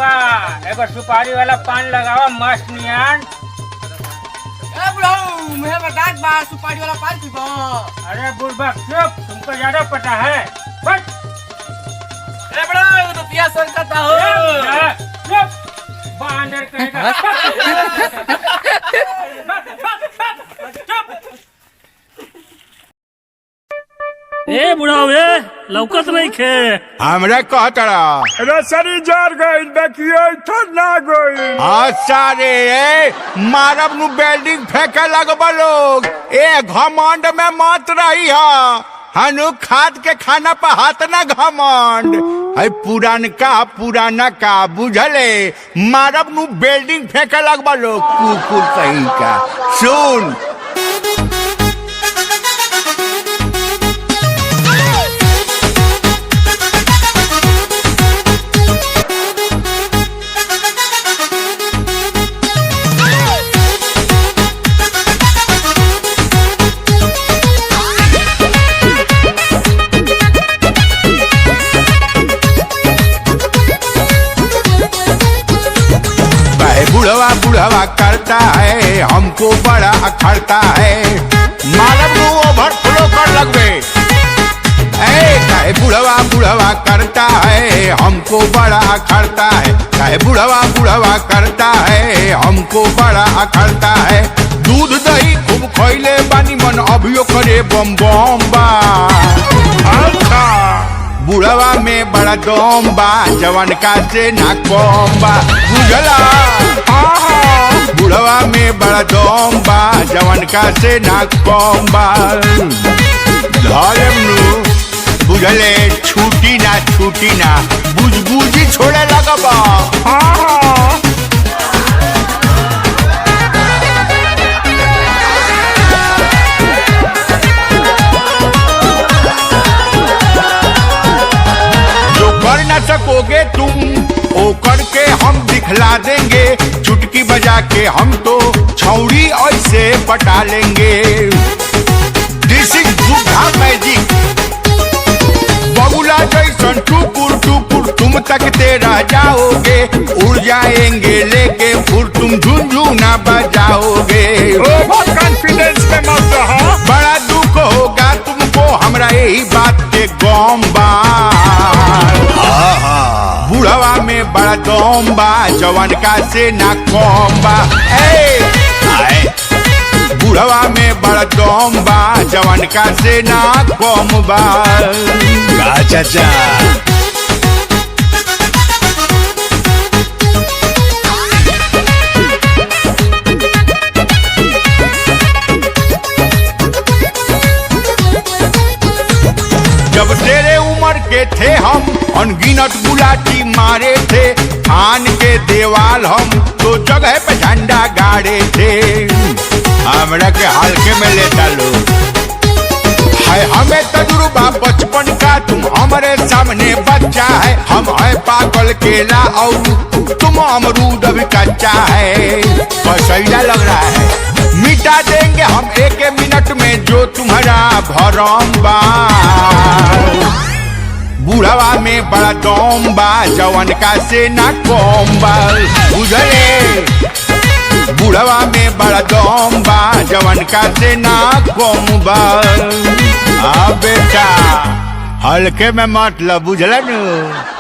बुढ़वा एगो सुपारी वाला पान लगावा मस्त नियन। ए बुढ़ऊ मुझे बता बा सुपारी वाला पान पीबो। अरे बुढ़वा चुप, तुमको ज्यादा पता है। बस ए बुढ़ऊ रुपया सर करता हो। चुप बांदर कहेगा। ए बुढ़ावे लौकत नहीं खे हमरे कहतरा रसरी जार गई देखिए ना गई। अच्छा रे मारब नु बिल्डिंग फेंके लगबा लोग। ए घमंड में मत रही हनु खाद के खाना पर हाथ ना घमंड है पुराना का बुझले मारब नु बिल्डिंग फेंके लगबा लोग। कुकुर कहीं का सुन बुढ़वा करता है हमको बड़ा अखड़ता है। मालूम नु ओवरफ्लो कर लगवे। काहे बुढ़वा करता है हमको बड़ा अखड़ता है। काहे बुढ़वा करता है हमको बड़ा अखड़ता है। दूध दही खूब खइले बानी मन अभियो करे बम बम बा। बुढ़वा में बड़ा दम बा जवान का से ना कम बा बुझला। बुढ़वा में बड़ा दम बा जवान का से ना कम बा। धर्म नु बुझले छूटी ना बुझ छोड़े लगबा। सकोगे तुम ओ करके हम दिखला देंगे। चुटकी बजा के हम तो छौड़ी ऐसे पटा लेंगे। दिस इज बुढ़ा मैजिक। बबुला जैसन टुकुर तुम तकते रह जाओगे। उड़ जाएंगे लेके फुर तुम झुनझुना बजाओगे। ओवर कॉन्फिडेंस में मत रहो। बड़ा दुख होगा तुमको हमरा यही बात के गम बा। बुढ़वा में बड़ा दम बा जवान का से ना कम बा। बुढ़वा में बड़ा दम बा जवान का से ना कम बा। चाचा जब तेरे उम्र के थे हम अनगिनत गुलाटी मारे थे। थान के देवाल हम तो जगह पे झंडा गाड़े थे। हमरा के हल्के में लेता लो है हमें तजुर्बा बचपन का। तुम हमारे सामने बच्चा है। हम है पागल केला और तुम अमरूद अभी कच्चा है। पसैला लग रहा है। मिटा देंगे हम एक मिनट में जो तुम्हारा भरम बा। बुढ़वा में बड़ा दम बा जवान का से ना कम बा बुझले। बुढ़वा में बड़ा दम बा जवान का से ना कम बा। बेटा हल्के में मत लो बुझला न।